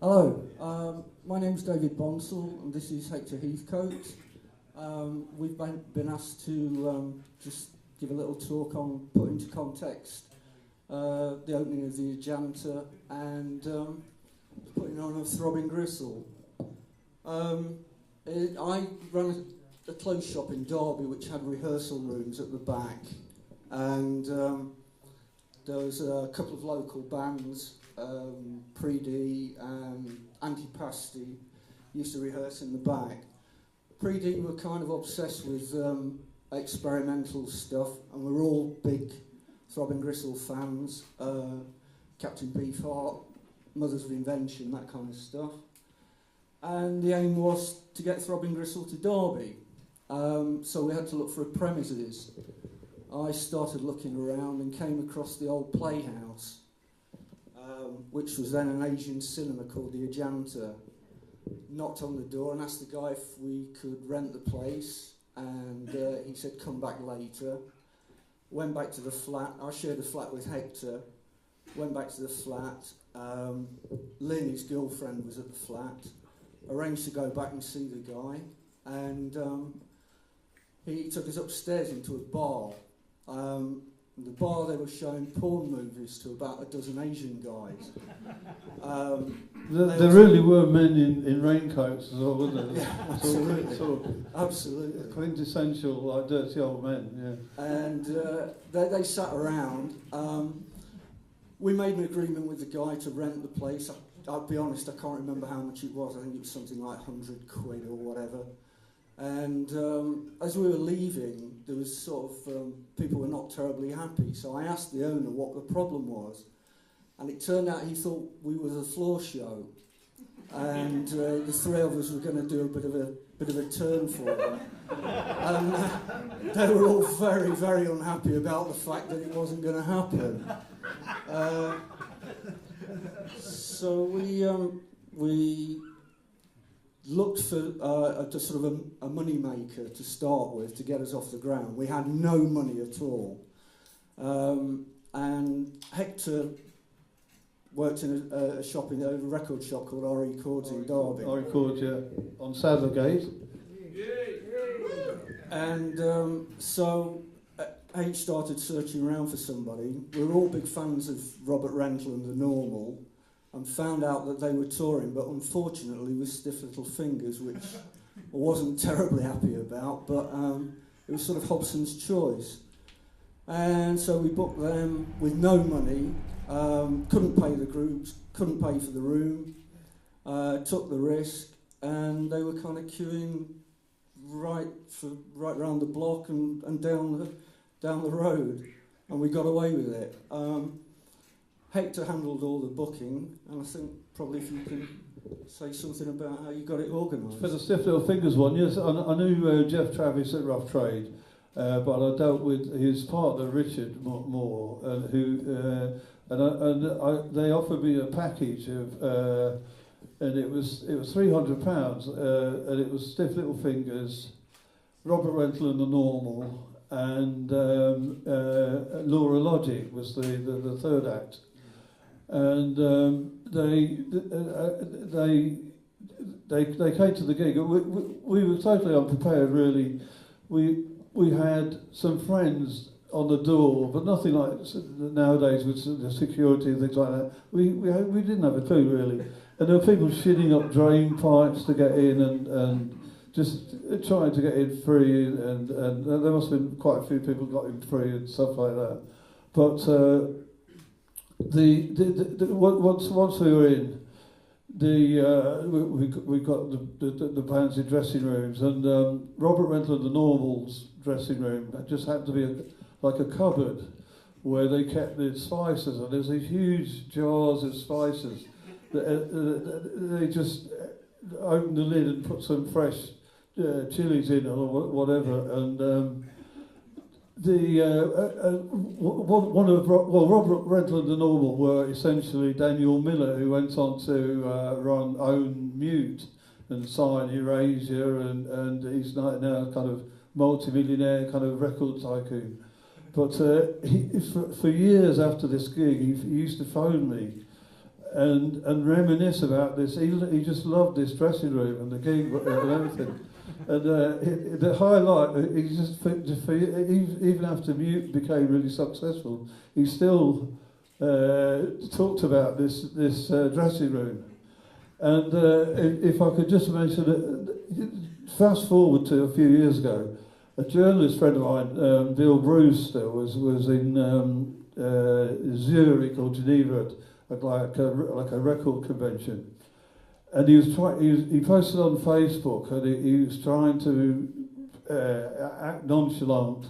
Hello, my name's David Bonsall and this is Hector Heathcote. We've been asked to just give a little talk on, put into context, the opening of the Ajanta and putting on of Throbbing Gristle. I ran a clothes shop in Derby which had rehearsal rooms at the back, and there was a couple of local bands, Pre-D and Antipasti, used to rehearse in the back. Pre-D were kind of obsessed with experimental stuff, and we're all big Throbbing Gristle fans, Captain Beefheart, Mothers of Invention, that kind of stuff. And the aim was to get Throbbing Gristle to Derby, so we had to look for a premises. I started looking around and came across the old playhouse, which was then an Asian cinema called the Ajanta. Knocked on the door and asked the guy if we could rent the place, and he said come back later. Went back to the flat. I shared a flat with Hector. Went back to the flat. Lynn, his girlfriend, was at the flat. Arranged to go back and see the guy, and he took us upstairs into a bar. The bar, they were showing porn movies to about a dozen Asian guys. There really were men in raincoats as well, weren't there? Yeah, absolutely. Sort of Absolutely. quintessential, like dirty old men, yeah. And they sat around. We made an agreement with the guy to rent the place. I'll be honest, I can't remember how much it was. I think it was something like 100 quid or whatever. And as we were leaving, there was sort of, people were not terribly happy. So I asked the owner what the problem was. And it turned out he thought we were the floor show. And the three of us were going to do a bit of a turn for them. And they were all very, very unhappy about the fact that it wasn't going to happen. So we looked for just sort of a money maker to start with to get us off the ground. We had no money at all, and Hector worked in a record shop called RE Chords in Derby. RE Chords, yeah, on Sadlergate. And so H started searching around for somebody. We were all big fans of Robert Rental and The Normal, and found out that they were touring, but unfortunately with Stiff Little Fingers, which I wasn't terribly happy about, but it was sort of Hobson's choice. And so we booked them with no money, couldn't pay the groups, couldn't pay for the room, took the risk, and they were kind of queuing right around the block and down the road, and we got away with it. Hector handled all the booking, and I think probably if you can say something about how you got it organised. For the Stiff Little Fingers one, yes, I knew Jeff Travis at Rough Trade, but I dealt with his partner Richard Moore, they offered me a package of, and it was £300, and it was Stiff Little Fingers, Robert Rental and The Normal, and Laura Logic was the third act. And they came to the gig. We were totally unprepared, really. We had some friends on the door, but nothing like nowadays with the security and things like that. We didn't have a clue, really. And there were people shitting up drain pipes to get in and just trying to get in free. And there must have been quite a few people got in free and stuff like that. But once we were in, we got the bands in dressing rooms, and Robert Rental and The Normal's dressing room just happened to be like a cupboard where they kept the spices, and there's these huge jars of spices. They just opened the lid and put some fresh chilies in or whatever, and. Robert Rental and The Normal were essentially Daniel Miller, who went on to run Own Mute and sign Erasure, and he's now kind of multi-millionaire kind of record tycoon. But for years after this gig, he used to phone me and reminisce about this. He just loved this dressing room and the gig and everything. And the highlight, he just even after Mute became really successful, he still talked about this dressing room. And if I could just mention it, fast forward to a few years ago, a journalist friend of mine, Bill Brewster, was in Zurich or Geneva at like a record convention. And he posted on Facebook, and he was trying to act nonchalant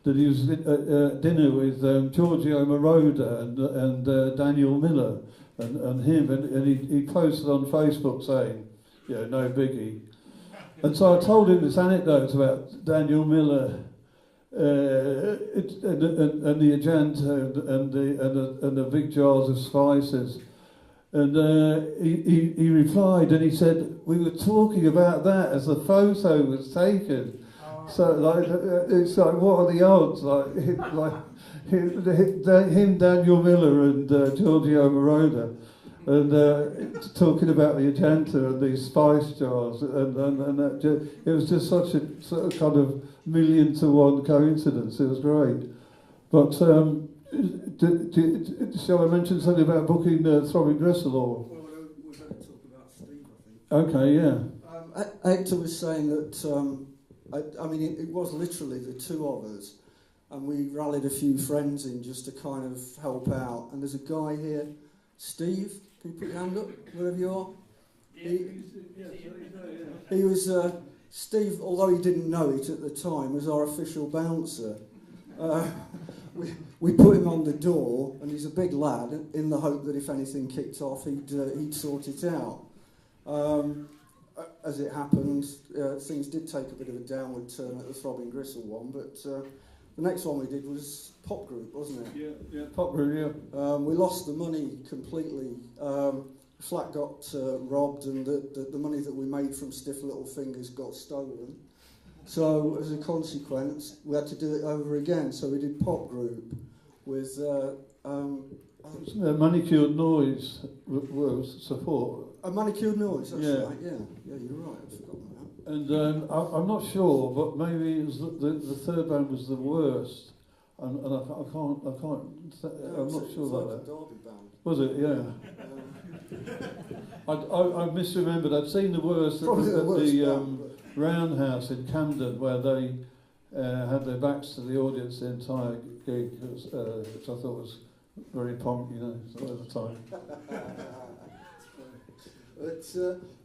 that he was at dinner with Giorgio Moroder and Daniel Miller and him, and he posted on Facebook saying, no biggie. And so I told him this anecdote about Daniel Miller and the Ajanta and the big jars of spices. And he replied, and he said, we were talking about that as the photo was taken. So like, it's like, what are the odds? Him, Daniel Miller, and Giorgio Moroder, and talking about the Ajanta and these spice jars, and it was just such a sort of kind of 1,000,000-to-1 coincidence. It was great, but. Shall I mention something about booking Throbbing Gristle? Or? Well, we're going to talk about Steve, I think. Okay, yeah. Hector was saying that, I mean, it was literally the two of us, and we rallied a few friends in just to kind of help out. And there's a guy here, Steve, can you put your hand up, wherever you are? He was, Steve, although he didn't know it at the time, was our official bouncer. We put him on the door, and he's a big lad, in the hope that if anything kicked off, he'd sort it out. As it happened, things did take a bit of a downward turn at the Throbbing Gristle one, but the next one we did was Pop Group, wasn't it? Yeah, Pop Group, yeah. We lost the money completely. Flat got robbed, and the money that we made from Stiff Little Fingers got stolen. So, as a consequence, we had to do it over again. So we did Pop Group with... Manicured Noise was support. A Manicured Noise, that's right, yeah. Yeah, you're right, I've forgotten that. And I'm not sure, but maybe it was the third band was the worst. And I can't I'm not sure about that. Derby band. Was it? Yeah. I misremembered. I'd seen the worst at the Roundhouse in Camden, where they had their backs to the audience the entire gig, which I thought was very punk, at the time. But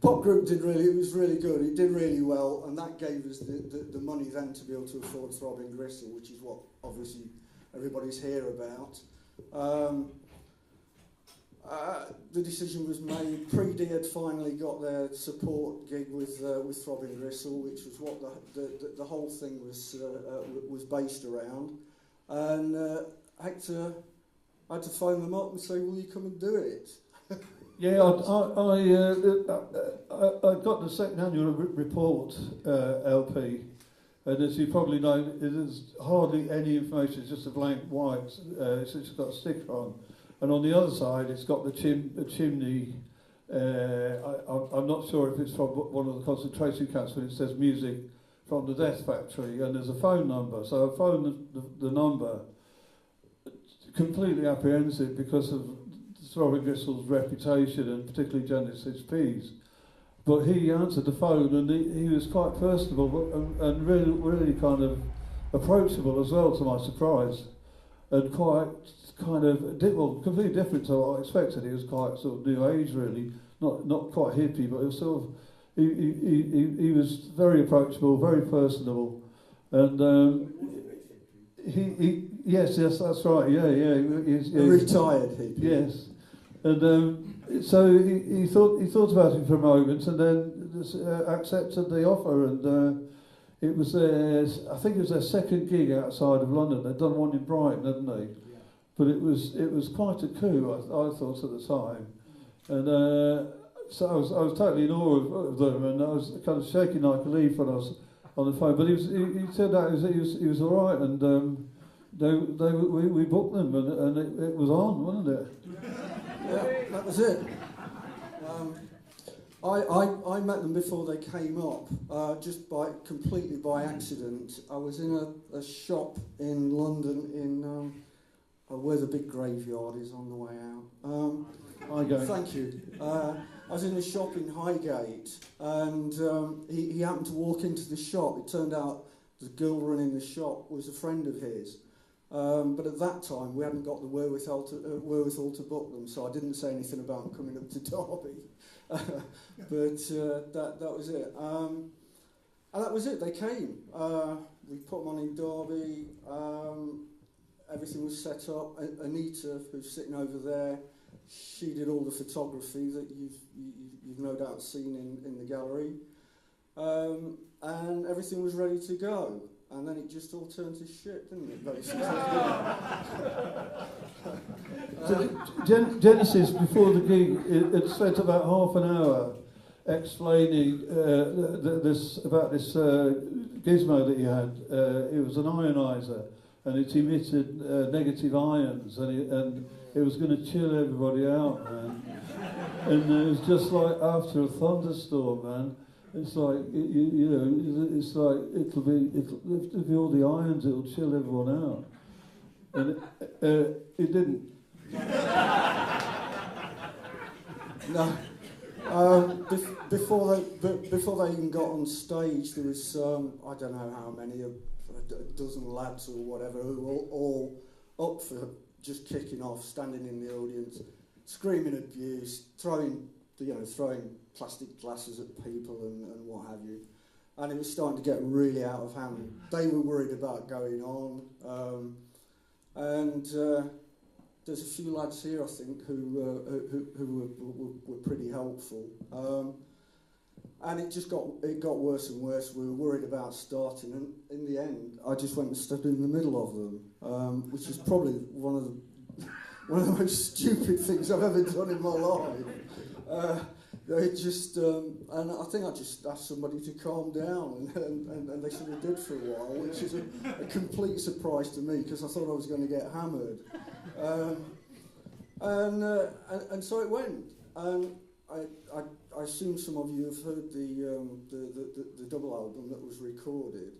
Pop Group it was really good. It did really well, and that gave us the money then to be able to afford Throbbing Gristle, which is what obviously everybody's here about. The decision was made. Pre-D had finally got their support gig with Throbbing Gristle, which was what the whole thing was based around. And Hector had to phone them up and say, "Will you come and do it?" Yeah, I got the second annual report LP, and as you probably know, there's hardly any information. It's just a blank white. It's got a sticker on. And on the other side, it's got the chimney. I'm not sure if it's from one of the concentration camps, but it says music from the Death Factory, and there's a phone number. So I phoned the number, completely apprehensive because of Throbbing Gristle's reputation, and particularly Genesis P's. But he answered the phone, and he was quite personable and really kind of approachable as well, to my surprise, and quite kind of completely different to what I expected. He was quite sort of new age, really, not quite hippie, but it was sort of he was very approachable, very personable, and yes, that's right, yeah. He's retired hippie. Yes, and so he thought about it for a moment, and then accepted the offer, and it was I think it was their second gig outside of London. They'd done one in Brighton, hadn't they? But it was quite a coup, I thought, at the time, and so I was totally in awe of them, and I was kind of shaking like a leaf when I was on the phone. But he said that he was all right, and we booked them, and it was on, wasn't it? Yeah, that was it. I met them before they came up, just completely by accident. I was in a shop in London in where the big graveyard is on the way out. Highgate. Thank you. I was in a shop in Highgate, and he happened to walk into the shop. It turned out the girl running the shop was a friend of his. But at that time, we hadn't got the wherewithal to book them, so I didn't say anything about coming up to Derby. But that was it. And that was it. They came. We put them on in Derby. Everything was set up. Anita, who's sitting over there, she did all the photography that you've no doubt seen in the gallery. And everything was ready to go. And then it just all turned to shit, didn't it, basically? Genesis, before the gig, it spent about half an hour explaining this gizmo that he had. It was an ionizer, and it emitted negative ions, and it was going to chill everybody out, man. And it was just like after a thunderstorm, man. It's like it's like it'll be all the ions. It'll chill everyone out, and it didn't. No. Before they even got on stage, there was I don't know how many, a dozen lads or whatever, who were all up for just kicking off, standing in the audience, screaming abuse, throwing plastic glasses at people and what have you. And it was starting to get really out of hand. They were worried about going on. And there's a few lads here, I think, who were pretty helpful. And it got worse and worse. We were worried about starting, and in the end, I just went and stood in the middle of them, which is probably one of the most stupid things I've ever done in my life. They just, and I think I just asked somebody to calm down, and they sort of did for a while, which is a complete surprise to me, because I thought I was going to get hammered. And so it went. I assume some of you have heard the double album that was recorded,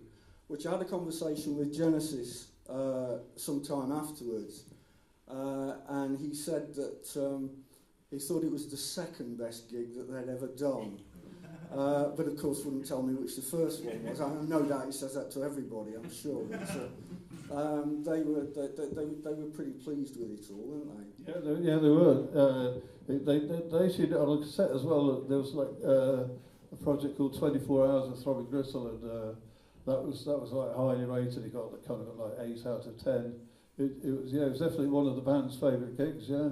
which I had a conversation with Genesis sometime afterwards, and he said that he thought it was the second best gig that they'd ever done, but of course wouldn't tell me which the first one was. I have no doubt he says that to everybody, I'm sure. But, they were pretty pleased with it all, weren't they? Yeah, they were. They issued it on a cassette as well. There was like a project called 24 Hours of Throbbing Gristle, and that was like highly rated. It got kind of like 8 out of 10. It was definitely one of the band's favourite gigs. Yeah.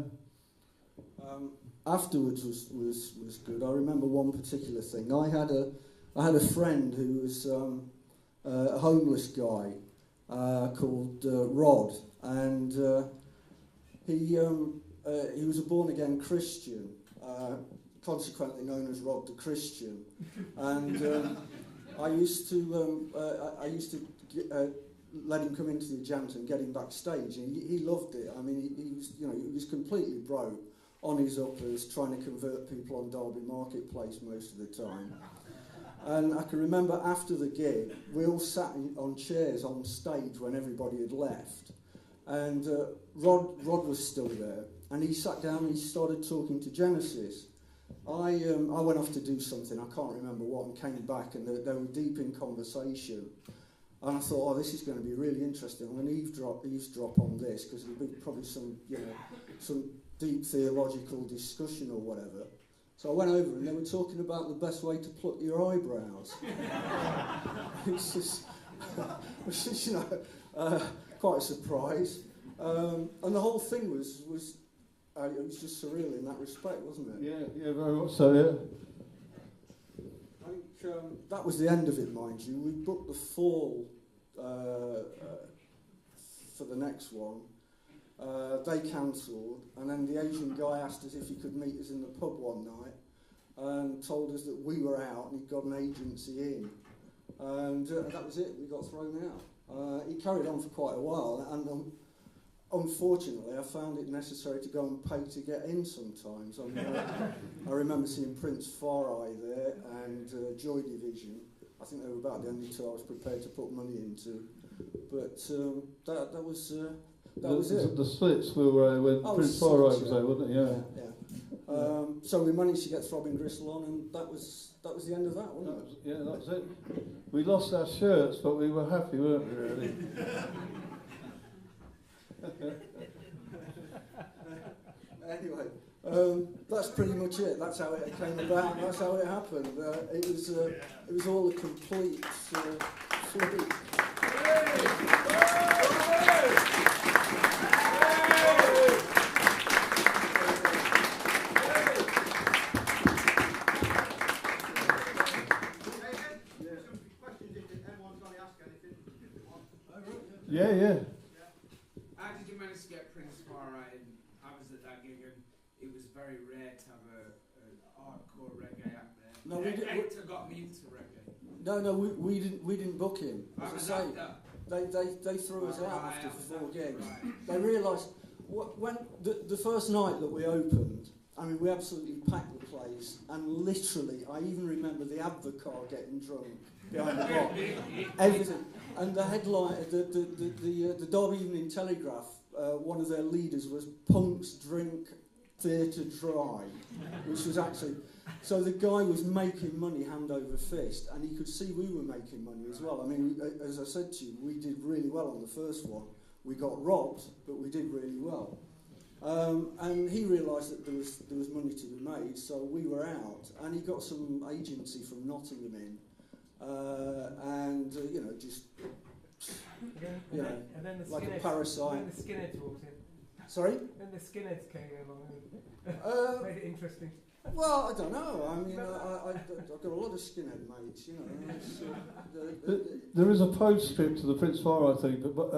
Afterwards was good. I remember one particular thing. I had a friend who was a homeless guy called Rod, and he was a born again Christian, consequently known as Rod the Christian, and I used to let him come into the Ajanta and get him backstage, and he loved it. I mean, he was completely broke, on his uppers, trying to convert people on Derby Marketplace most of the time. And I can remember after the gig, we all sat on chairs on stage when everybody had left. And Rod was still there, and he sat down and he started talking to Genesis. I went off to do something, I can't remember what, and came back, and they were deep in conversation. And I thought, this is going to be really interesting. I'm going to eavesdrop on this, because there'll be probably some deep theological discussion or whatever. So I went over, and they were talking about the best way to pluck your eyebrows. It's just, quite a surprise. And the whole thing was it was just surreal in that respect, wasn't it? Yeah, very much so. Yeah. I think that was the end of it, mind you. We booked the fall for the next one. They cancelled, and then the Asian guy asked us if he could meet us in the pub one night, and told us that we were out and he'd got an agency in, and that was it. We got thrown out. He carried on for quite a while, unfortunately, I found it necessary to go and pay to get in sometimes. I mean, I remember seeing Prince Far Eye there and Joy Division. I think they were about the only two I was prepared to put money into. But that was it. The Slits were when Prince Far Eye was there, wasn't it? Yeah. So we managed to get Throbbing Gristle on, and that was the end of that, wasn't it? Yeah, that was it. We lost our shirts, but we were happy, weren't we, really? Anyway, that's pretty much it. That's how it came about. That's how it happened. It was all a complete fluke. Yeah. How did you manage to get Prince Far Eye in? I was at that gig and it was very rare to have a hardcore reggae act there. No, Hector got me into reggae. No, we didn't book him. As I say, they threw us out after 4 gigs. Right. They realised when the first night that we opened, I mean, we absolutely packed the place, and literally, I even remember the advert car getting drunk behind the bar. Everything. And the headline, the Derby Evening Telegraph, one of their leaders was "Punks Drink Theatre Dry," which was actually. So the guy was making money hand over fist, and he could see we were making money as well. I mean, as I said to you, we did really well on the first one. We got robbed, but we did really well. And he realised that there was money to be made, so we were out, and he got some agency from Nottingham in, and just like a parasite. And then the skinheads walked in. Sorry? Then the skinheads came along and made it interesting. Well, I don't know. I mean, I've got a lot of skinhead mates, There is a postscript to the Prince Far Eye thing, but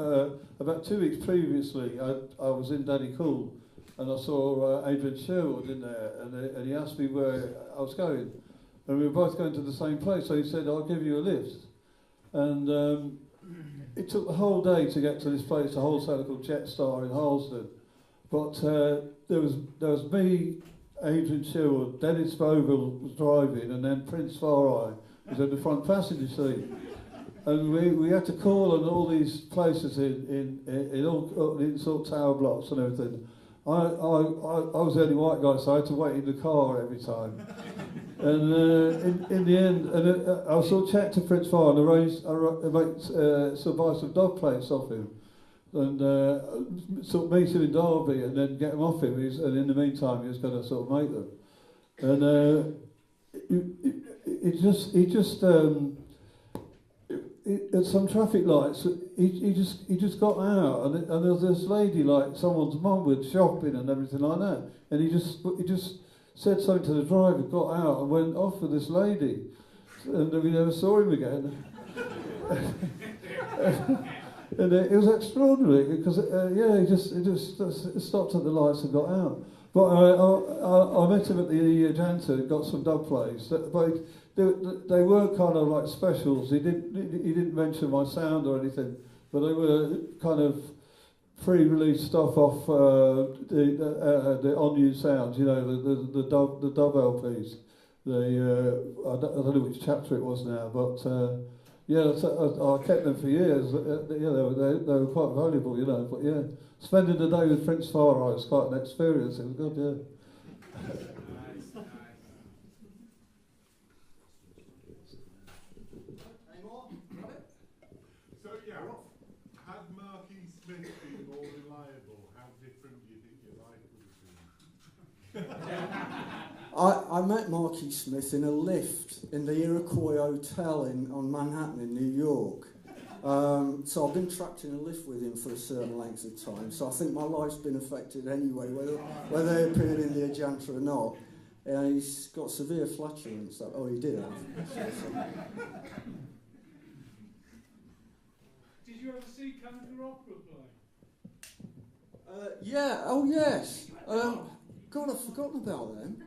about 2 weeks previously, I was in Daddy Cool, and I saw Adrian Sherwood in there, and he asked me where I was going, and we were both going to the same place, so he said, "I'll give you a lift." And it took the whole day to get to this place, a wholesaler called Jetstar in Harlesden, but there was me, Adrian Sherwood, Dennis Vogel was driving, and then Prince Far Eye was in the front passenger seat. And we had to call on all these places in all sort of tower blocks and everything. I was the only white guy, so I had to wait in the car every time. And in the end, I sort of chatted to Prince Far Eye and arranged to buy some dog plates off him. And sort of meet him in Derby and then get them off him, and in the meantime he was going to sort of make them. And at some traffic lights, he just got out, and there was this lady, like someone's mum, with shopping and everything like that, and he just said something to the driver, got out and went off with this lady, and we never saw him again. And it was extraordinary because he just stopped at the lights and got out. But I met him at the Ajanta and got some dub plays. But they weren't kind of like specials. He didn't mention my sound or anything, but they were kind of pre-release stuff off the on-you sounds. You know, the dub LPs. I don't know which chapter it was now, but. Yeah, I kept them for years. They were quite valuable, But yeah, spending the day with Prince Far Eye was quite an experience. It was good, yeah. Nice. Any more? So had Marquis Smith been more reliable, how different do you think your life would have been? I met Marquis Smith in a lift in the Iroquois Hotel on Manhattan in New York. So I've been trapped in a lift with him for a certain length of time. So I think my life's been affected anyway, whether they appeared in the Ajanta or not. He's got severe flatulence. He did have. Did you ever see Canada Opera play? Yeah. Oh yes. God, I've forgotten about them.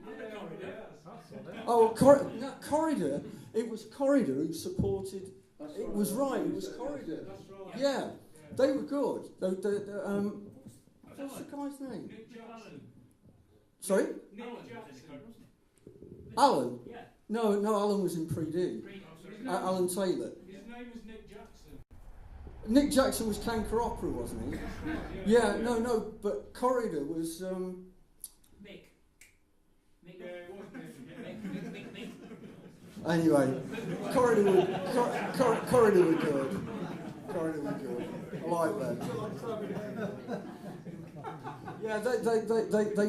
Corridor. It was Corridor who supported. It was right. It was Corridor. That's right. Yeah, they were good. What's the guy's name? Nick Jackson. Sorry? Nick Jackson. Alan? Yeah. No, Alan was in Pre-D. His name, Alan Taylor. his name was Nick Jackson. Nick Jackson was Canker Opera, wasn't he? Yeah, no, but Corridor was... Mick. Mick. Yeah, it was Nick. Anyway, Corridor were good. Corridor were good. I like that. Yeah, they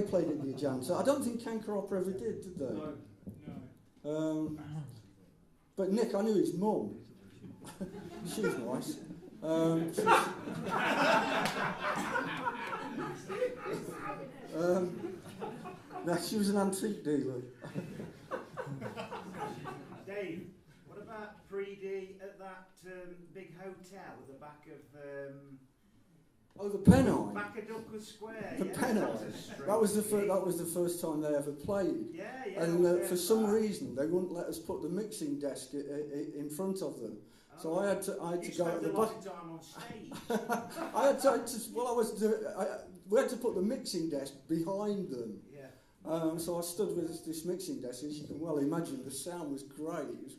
played at the Ajanta. I don't think Canker Opera ever did they? No. But Nick, I knew his mum. She was nice. No, she was an antique dealer. Dave, what about Pre-D at that big hotel at the back of... Oh, the Pennine. back of Douglas Square. The yeah, Pennine. That was the first time they ever played. Yeah. And for some reason, they wouldn't let us put the mixing desk in front of them. So I had to go at the back. Time on stage. We had to put the mixing desk behind them. Yeah. So I stood with this mixing desk. As you can well imagine, the sound was great. It was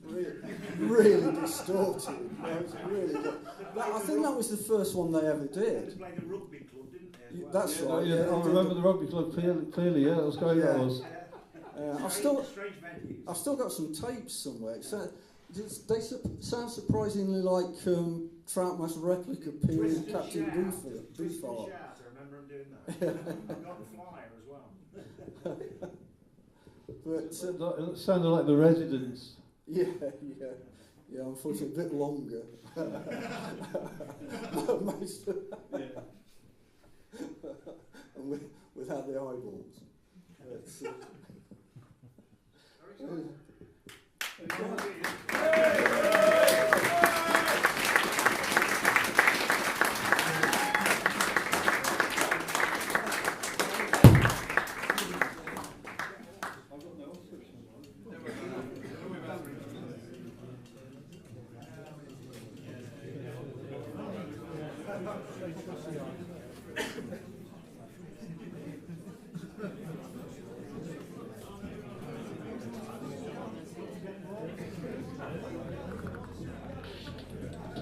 really distorted. It was really good. I think that was the first one they ever They did. played the rugby club, didn't they? That's right. Yeah, I remember the rugby club clearly. Yeah, that was great. Yeah. That was. Strange venues. I've still got some tapes somewhere. They sound surprisingly like Troutmaster replica period Captain Twist and Beefheart. shout, I remember him doing that. I've got the flyer as well. But It sounded like the Residents. yeah. Unfortunately, a bit longer. Most and without the eyeballs.